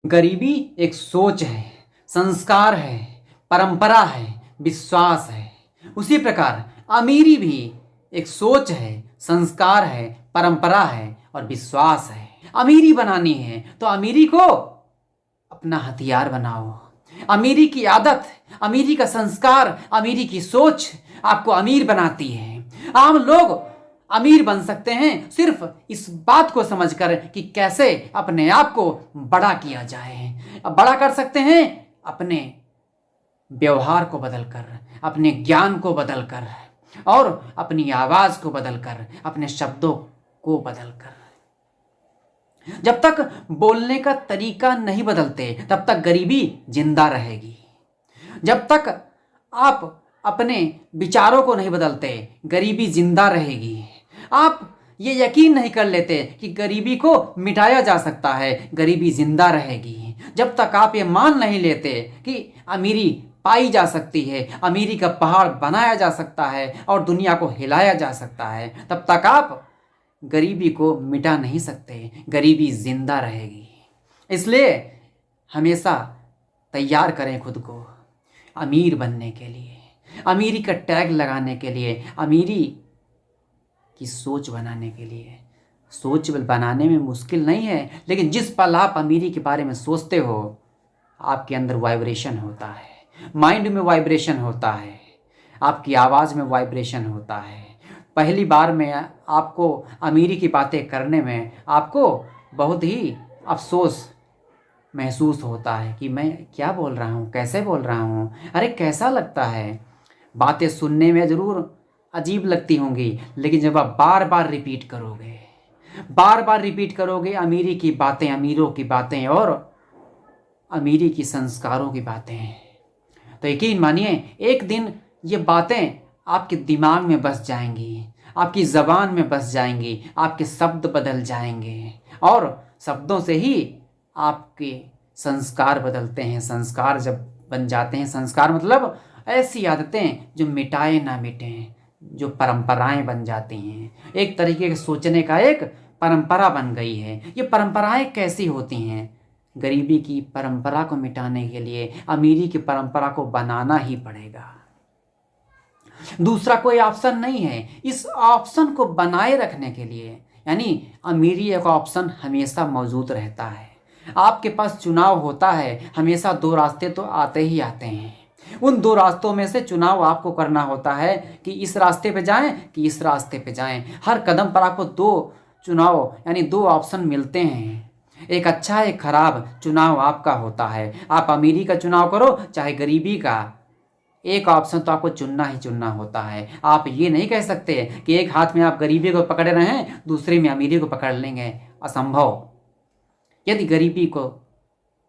गरीबी एक सोच है, संस्कार है, परंपरा है, विश्वास है। उसी प्रकार अमीरी भी एक सोच है, संस्कार है, परंपरा है और विश्वास है। अमीरी बनानी है तो अमीरी को अपना हथियार बनाओ। अमीरी की आदत, अमीरी का संस्कार, अमीरी की सोच आपको अमीर बनाती है। आम लोग अमीर बन सकते हैं सिर्फ इस बात को समझकर कि कैसे अपने आप को बड़ा किया जाए। बड़ा कर सकते हैं अपने व्यवहार को बदलकर, अपने ज्ञान को बदलकर और अपनी आवाज को बदलकर, अपने शब्दों को बदलकर। जब तक बोलने का तरीका नहीं बदलते तब तक गरीबी जिंदा रहेगी। जब तक आप अपने विचारों को नहीं बदलते गरीबी जिंदा रहेगी। आप ये यकीन नहीं कर लेते कि गरीबी को मिटाया जा सकता है, गरीबी जिंदा रहेगी। जब तक आप ये मान नहीं लेते कि अमीरी पाई जा सकती है, अमीरी का पहाड़ बनाया जा सकता है और दुनिया को हिलाया जा सकता है, तब तक आप गरीबी को मिटा नहीं सकते, गरीबी जिंदा रहेगी। इसलिए हमेशा तैयार करें खुद को अमीर बनने के लिए, अमीरी का टैग लगाने के लिए, अमीरी की सोच बनाने के लिए। सोच बनाने में मुश्किल नहीं है, लेकिन जिस पल आप अमीरी के बारे में सोचते हो आपके अंदर वाइब्रेशन होता है, माइंड में वाइब्रेशन होता है, आपकी आवाज़ में वाइब्रेशन होता है। पहली बार में आपको अमीरी की बातें करने में आपको बहुत ही अफसोस महसूस होता है कि मैं क्या बोल रहा हूँ, कैसे बोल रहा हूँ, अरे कैसा लगता है। बातें सुनने में ज़रूर अजीब लगती होंगी, लेकिन जब आप बार बार रिपीट करोगे, बार बार रिपीट करोगे अमीरी की बातें, अमीरों की बातें और अमीरी की संस्कारों की बातें, तो यकीन मानिए एक दिन ये बातें आपके दिमाग में बस जाएंगी, आपकी ज़बान में बस जाएंगी, आपके शब्द बदल जाएंगे और शब्दों से ही आपके संस्कार बदलते हैं। संस्कार जब बन जाते हैं, संस्कार मतलब ऐसी आदतें जो मिटाए ना मिटें, जो परंपराएं बन जाती हैं। एक तरीके के सोचने का एक परंपरा बन गई है। ये परंपराएं कैसी होती हैं? गरीबी की परंपरा को मिटाने के लिए अमीरी की परंपरा को बनाना ही पड़ेगा, दूसरा कोई ऑप्शन नहीं है। इस ऑप्शन को बनाए रखने के लिए यानी अमीरी एक ऑप्शन हमेशा मौजूद रहता है। आपके पास चुनाव होता है, हमेशा दो रास्ते तो आते ही आते हैं। उन दो रास्तों में से चुनाव आपको करना होता है कि इस रास्ते पे जाएं कि इस रास्ते पे जाएं। हर कदम पर आपको दो चुनाव यानी दो ऑप्शन मिलते हैं, एक अच्छा एक खराब चुनाव आपका होता है। आप अमीरी का चुनाव करो चाहे गरीबी का, एक ऑप्शन तो आपको चुनना ही चुनना होता है। आप ये नहीं कह सकते कि एक हाथ में आप गरीबी को पकड़े रहें, दूसरे में अमीरी को पकड़ लेंगे, असंभव। यदि गरीबी को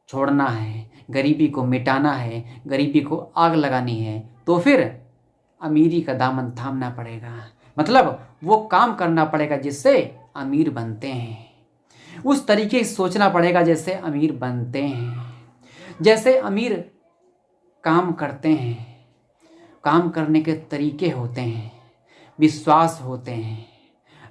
छोड़ना है, गरीबी को मिटाना है, गरीबी को आग लगानी है, तो फिर अमीरी का दामन थामना पड़ेगा। मतलब वो काम करना पड़ेगा जिससे अमीर बनते हैं, उस तरीके से सोचना पड़ेगा जैसे अमीर बनते हैं, जैसे अमीर काम करते हैं। काम करने के तरीके होते हैं, विश्वास होते हैं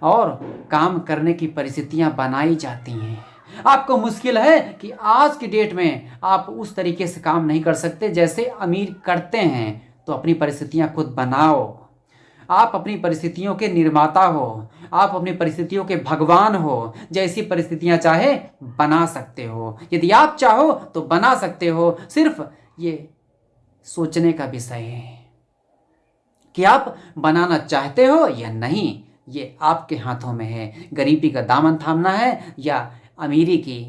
और काम करने की परिस्थितियां बनाई जाती हैं। आपको मुश्किल है कि आज की डेट में आप उस तरीके से काम नहीं कर सकते जैसे अमीर करते हैं, तो अपनी परिस्थितियां खुद बनाओ। आप अपनी परिस्थितियों के निर्माता हो, आप अपनी परिस्थितियों के भगवान हो। जैसी परिस्थितियां चाहे बना सकते हो, यदि आप चाहो तो बना सकते हो। सिर्फ ये सोचने का विषय है कि आप बनाना चाहते हो या नहीं, ये आपके हाथों में है। गरीबी का दामन थामना है या अमीरी की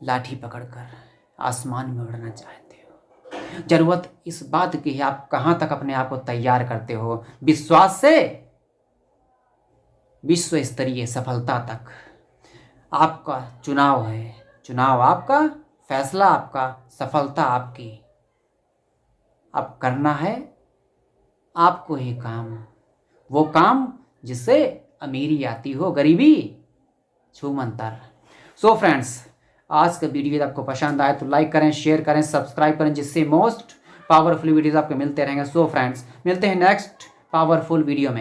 लाठी पकड़कर आसमान में उड़ना चाहते हो। जरूरत इस बात की है आप कहां तक अपने आप को तैयार करते हो। विश्वास से विश्व स्तरीय सफलता तक आपका चुनाव है। चुनाव आपका, फैसला आपका, सफलता आपकी। अब करना है आपको ही काम, वो काम जिससे अमीरी आती हो, गरीबी छूमंतर। सो फ्रेंड्स, आज का वीडियो यदि आपको पसंद आए तो लाइक करें, शेयर करें, सब्सक्राइब करें, जिससे मोस्ट पावरफुल वीडियोज आपको मिलते रहेंगे। सो फ्रेंड्स, मिलते हैं नेक्स्ट पावरफुल वीडियो में।